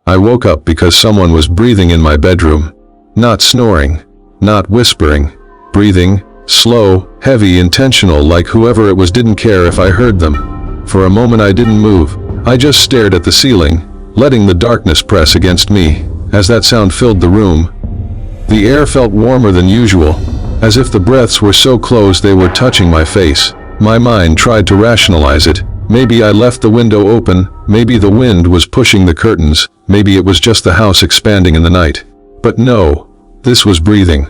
I woke up because someone was breathing in my bedroom. Not snoring, not whispering, breathing, slow, heavy, intentional, like whoever it was didn't care if I heard them. For a moment I didn't move. I just stared at the ceiling, letting the darkness press against me, as that sound filled the room. The air felt warmer than usual, as if the breaths were so close they were touching my face. My mind tried to rationalize it. Maybe I left the window open, maybe the wind was pushing the curtains, maybe it was just the house expanding in the night. But no, this was breathing.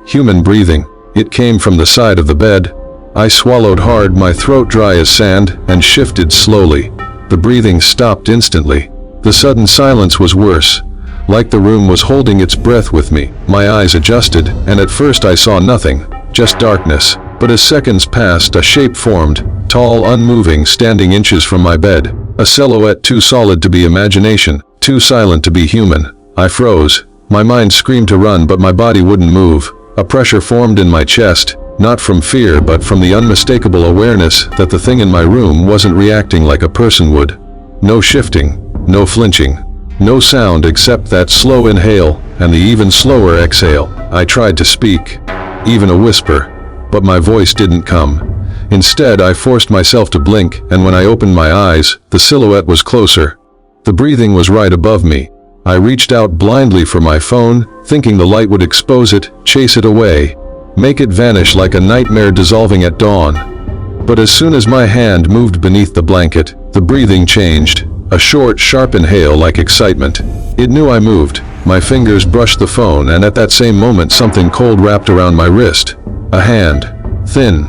Human breathing. It came from the side of the bed. I swallowed hard, my throat dry as sand, and shifted slowly. The breathing stopped instantly. The sudden silence was worse, like the room was holding its breath with me. My eyes adjusted, and at first I saw nothing, just darkness. But as seconds passed, a shape formed, tall, unmoving, standing inches from my bed. A silhouette too solid to be imagination, too silent to be human. I froze. My mind screamed to run, but my body wouldn't move. A pressure formed in my chest, not from fear but from the unmistakable awareness that the thing in my room wasn't reacting like a person would. No shifting, no flinching, no sound except that slow inhale and the even slower exhale. I tried to speak, even a whisper, but my voice didn't come. Instead, I forced myself to blink, and when I opened my eyes, the silhouette was closer. The breathing was right above me. I reached out blindly for my phone, thinking the light would expose it, chase it away, make it vanish like a nightmare dissolving at dawn. But as soon as my hand moved beneath the blanket, the breathing changed. A short, sharp inhale like excitement. It knew I moved. My fingers brushed the phone, and at that same moment something cold wrapped around my wrist. A hand. Thin.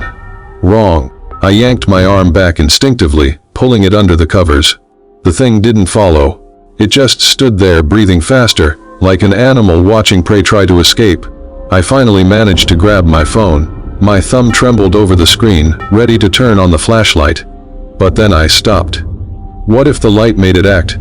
Wrong. I yanked my arm back instinctively, pulling it under the covers. The thing didn't follow. It just stood there, breathing faster, like an animal watching prey try to escape. I finally managed to grab my phone. My thumb trembled over the screen, ready to turn on the flashlight. But then I stopped. What if the light made it act?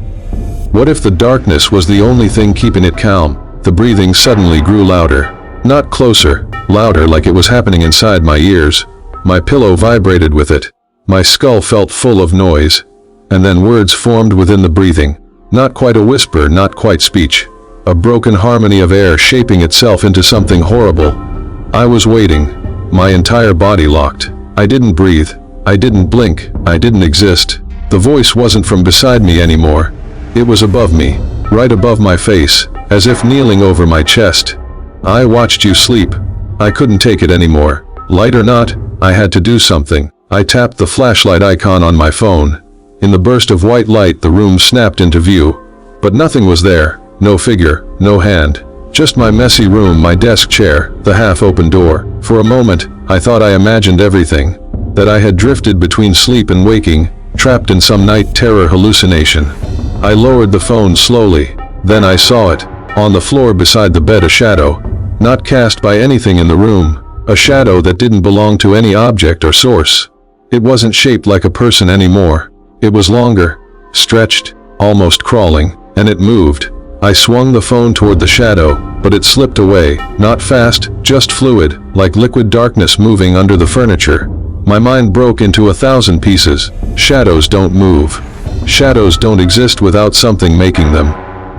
What if the darkness was the only thing keeping it calm? The breathing suddenly grew louder. Not closer, louder, like it was happening inside my ears. My pillow vibrated with it. My skull felt full of noise. And then words formed within the breathing. Not quite a whisper, not quite speech. A broken harmony of air shaping itself into something horrible. I was waiting. My entire body locked. I didn't breathe. I didn't blink. I didn't exist. The voice wasn't from beside me anymore. It was above me, right above my face, as if kneeling over my chest. I watched you sleep. I couldn't take it anymore. Light or not, I had to do something. I tapped the flashlight icon on my phone. In the burst of white light, the room snapped into view. But nothing was there. No figure, no hand. Just my messy room, my desk chair, the half-open door. For a moment, I thought I imagined everything. That I had drifted between sleep and waking, trapped in some night terror hallucination. I lowered the phone slowly. Then I saw it. On the floor beside the bed, a shadow. Not cast by anything in the room. A shadow that didn't belong to any object or source. It wasn't shaped like a person anymore. It was longer, stretched, almost crawling, and it moved. I swung the phone toward the shadow, but it slipped away, not fast, just fluid, like liquid darkness moving under the furniture. My mind broke into 1,000 pieces. Shadows don't move. Shadows don't exist without something making them.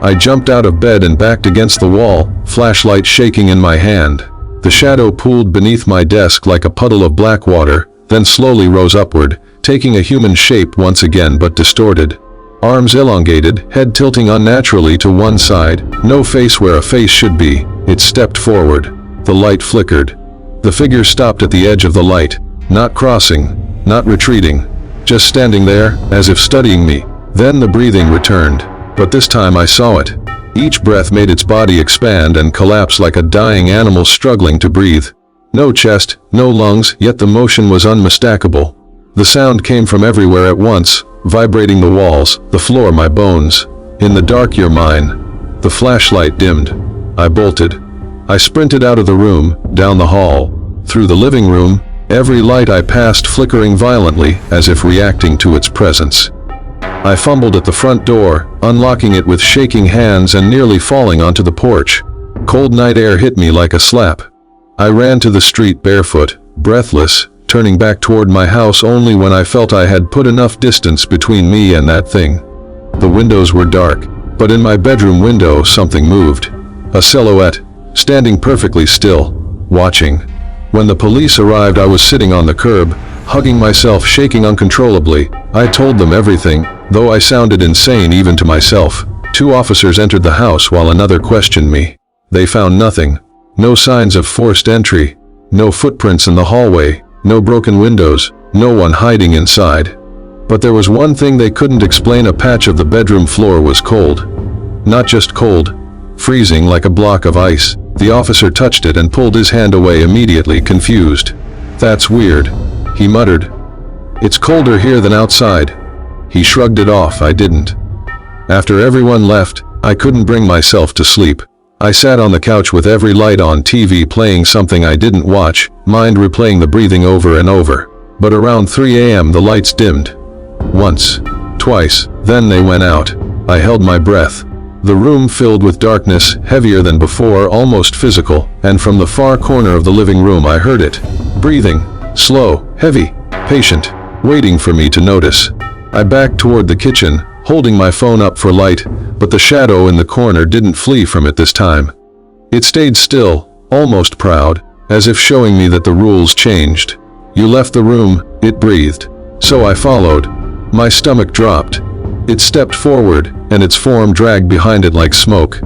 I jumped out of bed and backed against the wall, flashlight shaking in my hand. The shadow pooled beneath my desk like a puddle of black water, then slowly rose upward, taking a human shape once again but distorted. Arms elongated, head tilting unnaturally to one side, no face where a face should be. It stepped forward. The light flickered. The figure stopped at the edge of the light, not crossing, not retreating, just standing there, as if studying me. Then the breathing returned, but this time I saw it. Each breath made its body expand and collapse like a dying animal struggling to breathe. No chest, no lungs, yet the motion was unmistakable. The sound came from everywhere at once, vibrating the walls, the floor, my bones. In the dark, you're mine. The flashlight dimmed. I bolted. I sprinted out of the room, down the hall, through the living room, every light I passed flickering violently as if reacting to its presence. I fumbled at the front door, unlocking it with shaking hands and nearly falling onto the porch. Cold night air hit me like a slap. I ran to the street barefoot, breathless, turning back toward my house only when I felt I had put enough distance between me and that thing. The windows were dark, But in my bedroom window something moved. A silhouette, standing perfectly still, watching. When the police arrived I was sitting on the curb, hugging myself, shaking uncontrollably. I told them everything, though I sounded insane even to myself. 2 officers entered the house while another questioned me. They found nothing. No signs of forced entry. No footprints in the hallway. No broken windows. No one hiding inside. But there was one thing they couldn't explain. A patch of the bedroom floor was cold. Not just cold, freezing like a block of ice. The officer touched it and pulled his hand away immediately, confused. "That's weird," he muttered. "It's colder here than outside." He shrugged it off. I didn't. After everyone left, I couldn't bring myself to sleep. I sat on the couch with every light on, TV playing something I didn't watch, mind replaying the breathing over and over. But around 3 a.m. the lights dimmed. Once, twice, then they went out. I held my breath. The room filled with darkness, heavier than before, almost physical, and from the far corner of the living room I heard it. Breathing. Slow, heavy, patient, waiting for me to notice. I backed toward the kitchen, holding my phone up for light, but the shadow in the corner didn't flee from it this time. It stayed still, almost proud, as if showing me that the rules changed. "You left the room," it breathed. So I followed. My stomach dropped. It stepped forward, and its form dragged behind it like smoke.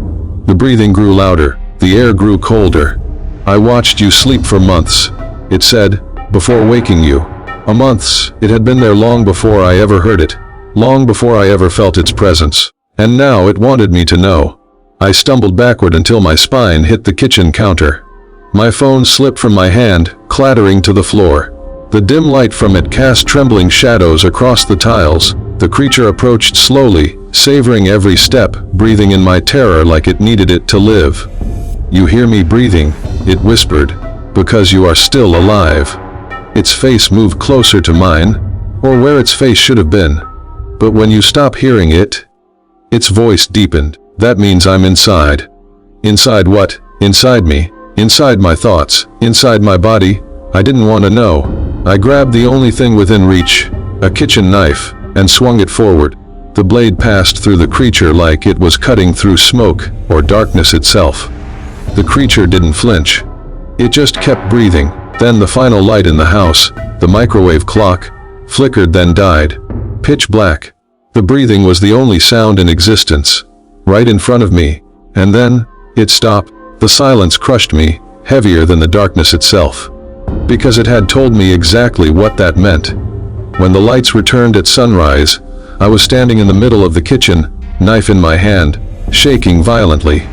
The breathing grew louder. The air grew colder. "I watched you sleep for months," it said, "before waking you." Months. It had been there long before I ever heard it. Long before I ever felt its presence. And now it wanted me to know. I stumbled backward until my spine hit the kitchen counter. My phone slipped from my hand, clattering to the floor. The dim light from it cast trembling shadows across the tiles. The creature approached slowly, savoring every step, breathing in my terror like it needed it to live. "You hear me breathing," it whispered, "because you are still alive." Its face moved closer to mine, or where its face should have been. "But when you stop hearing it..." Its voice deepened. "That means I'm inside." Inside what? Inside me. Inside my thoughts. Inside my body. I didn't want to know. I grabbed the only thing within reach, a kitchen knife, and swung it forward. The blade passed through the creature like it was cutting through smoke or darkness itself. The creature didn't flinch. It just kept breathing. Then the final light in the house, the microwave clock, flickered then died. Pitch black. The breathing was the only sound in existence, right in front of me. And then, it stopped. The silence crushed me, heavier than the darkness itself. Because it had told me exactly what that meant. When the lights returned at sunrise, I was standing in the middle of the kitchen, knife in my hand, shaking violently.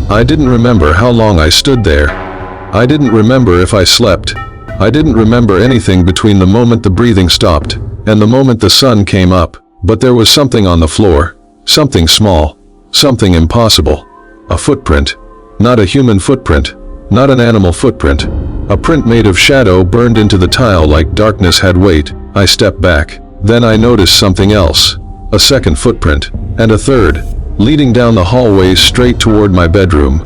I didn't remember how long I stood there. I didn't remember if I slept. I didn't remember anything between the moment the breathing stopped and the moment the sun came up. But there was something on the floor. Something small. Something impossible. A footprint. Not a human footprint. Not an animal footprint. A print made of shadow burned into the tile like darkness had weight. I stepped back. Then I noticed something else. A second footprint. And a third. Leading down the hallway straight toward my bedroom.